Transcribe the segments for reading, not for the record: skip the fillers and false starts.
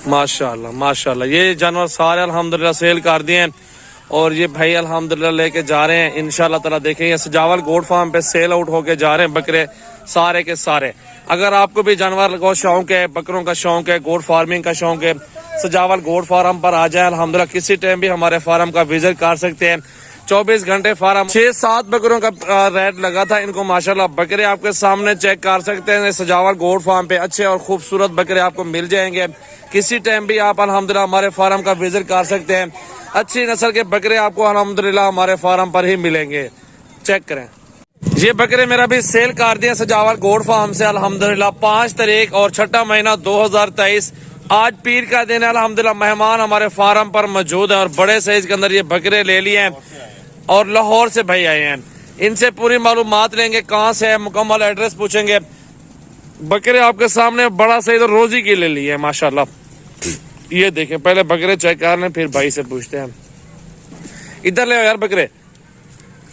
माशाल्लाह माशाल्लाह। ये जानवर सारे अल्हम्दुलिल्लाह सेल कर दिए हैं और ये भाई अल्हम्दुलिल्लाह लेके जा रहे हैं इंशाल्लाह ताला। देखें ये सजावल गोट फार्म पे सेल आउट होके जा रहे हैं बकरे सारे के सारे। अगर आपको भी जानवर का शौक है, बकरों का शौक है, गोट फार्मिंग का शौक है, सजावल गोट फार्म पर आ जाए अल्हम्दुलिल्लाह। किसी टाइम भी हमारे फार्म का विजिट कर सकते हैं। 24 घंटे फार्म। 6-7 बकरों का रेट लगा था इनको माशाल्लाह। बकरे आपके सामने चेक कर सकते हैं। सजावल गोट फार्म पे अच्छे और खूबसूरत बकरे आपको मिल जाएंगे। किसी टाइम भी आप अल्हम्दुलिल्लाह हमारे फार्म का विजिट कर सकते हैं। अच्छी नस्ल के बकरे आपको अल्हम्दुलिल्लाह हमारे फार्म पर ही मिलेंगे। चेक करें, ये बकरे मेरा भी सेल कर दिए सजावल गोट फार्म से अल्हम्दुलिल्लाह। 5 तारीख और 6 महीना 2023 आज पीर का दिन है अल्हम्दुलिल्लाह। मेहमान हमारे फार्म पर मौजूद है और बड़े साइज के अंदर ये बकरे ले लिए हैं और लाहौर से भाई आए हैं। इनसे पूरी मालूमात लेंगे कहाँ से है, मुकम्मल एड्रेस पूछेंगे। बकरे आपके सामने बड़ा सही तो रोजी की ले ली है माशाल्लाह। ये देखें, पहले बकरे चेक कर लें फिर भाई से पूछते हैं। इधर ले यार बकरे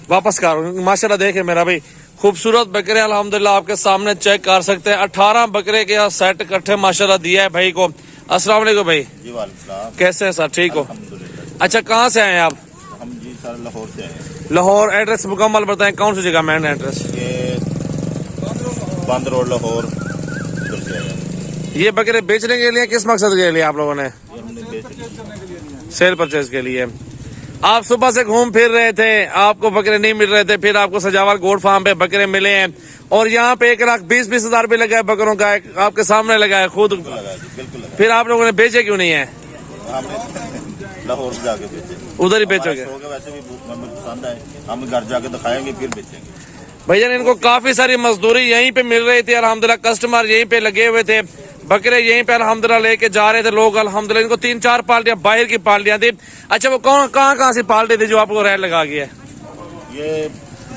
वापस कर माशाल्लाह। देखें मेरा भाई खूबसूरत बकरे अल्हम्दुलिल्लाह आपके सामने चेक कर सकते हैं। 18 बकरे के सेट इकट्ठे माशाल्लाह दिया है भाई को। अस्सलाम वालेकुम भाई, कैसे हैं सर? ठीक हो? अच्छा, कहाँ से आए आप? हम जी सर लाहौर से आए। लाहौर। एड्रेस मुकम्मल बताएं, कौन सी जगह मेन एड्रेस? ये बंद रोड लाहौर। ये बकरे बेचने के लिए किस मकसद के लिए आप लोगों ने? सेल परचेज के लिए। आप सुबह से घूम फिर रहे थे, आपको बकरे नहीं मिल रहे थे, फिर आपको सजावल गोट फार्म पे बकरे मिले हैं और यहाँ पे 1,20,000 भी लगा है बकरों का, आपके सामने लगा है खुद। बिल्कुल। फिर आप लोगों ने बेचे क्यों नहीं है? लाहौर से जाके बेचे, उधर ही बेचोगे? वैसे भी हमें पसंद है, हम घर जाके दिखाएंगे फिर बेचेंगे। भैया इनको काफी सारी मजदूरी यहीं पे मिल रही थी अल्हम्दुलिल्लाह। कस्टमर यहीं पे लगे हुए थे, बकरे यहीं पे अल्हम्दुलिल्लाह लेके जा रहे थे लोग अल्हम्दुलिल्लाह। इनको 3-4 पार्टियां बाहर की पार्टियां थी। अच्छा, वो कहाँ से पार्टी थी जो आपको रेट लगा गया? ये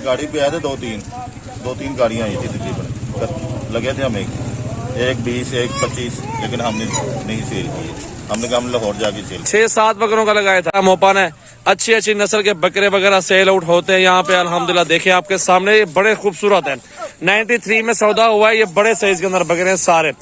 गाड़ी पे आए थे 2-3 गाड़ियां आई थी तकरीबन। लगे थे हम एक 20 एक 25, लेकिन हमने नहीं सेल की। हमने कहा हम लाहौर जाके सेल। 6-7 बकरों का लगाया था मोपा ने। अच्छी नस्ल के बकरे वगैरह सेल आउट होते हैं यहाँ पे अल्हम्दुलिल्लाह। देखिए आपके सामने ये बड़े खूबसूरत है। 93 में सौदा हुआ है। ये बड़े साइज के अंदर बकरे हैं सारे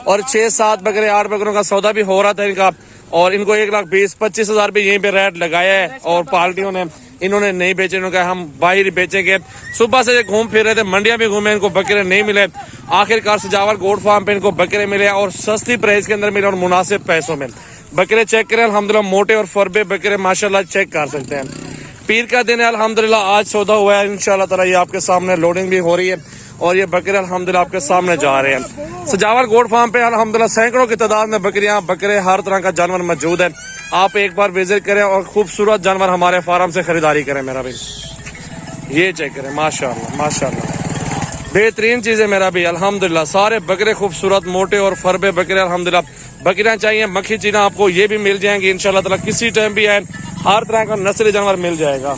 और 6-7 बकरे 8 बकरों का सौदा भी हो रहा था इनका और इनको 1,20,000-25,000 भी यहीं पे रेट लगाया है और पार्टियों ने इन्होंने नहीं बेचे। इन्होंने कहा हम बाहर ही बेचेंगे। सुबह से घूम फिर रहे थे, मंडियां भी घूमे, इनको बकरे नहीं मिले। आखिरकार सजावल गोट फार्म पे इनको बकरे मिले और सस्ती प्राइस के अंदर मिले और मुनासिब पैसों में। बकरे चेक करें अल्हम्दुलिल्लाह, मोटे और फरबे बकरे माशाल्लाह चेक कर सकते हैं। पीर का दिन है अल्हम्दुलिल्लाह। आज सौदा हुआ है इंशाल्लाह ताला। ये आपके सामने लोडिंग भी हो रही है और ये बकरे अल्हम्दुलिल्लाह आपके सामने जा रहे हैं। सजावल गोट फार्म पे अल्हम्दुलिल्लाह सैकड़ों की तादाद में बकरियां, बकरे, हर तरह का जानवर मौजूद है। आप एक बार विजिट करें और खूबसूरत जानवर हमारे फार्म से खरीदारी करें मेरा भाई। ये चेक करें माशाल्लाह माशाल्लाह, बेहतरीन चीज है मेरा भी अल्हम्दुलिल्लाह। सारे बकरे खूबसूरत, मोटे और फरबे बकरे अल्हम्दुलिल्लाह। बकरियां चाहिए, मक्खी चीना आपको ये भी मिल जाएंगी इंशाल्लाह ताला। किसी टाइम भी आए, हर तरह का नस्ली जानवर मिल जाएगा।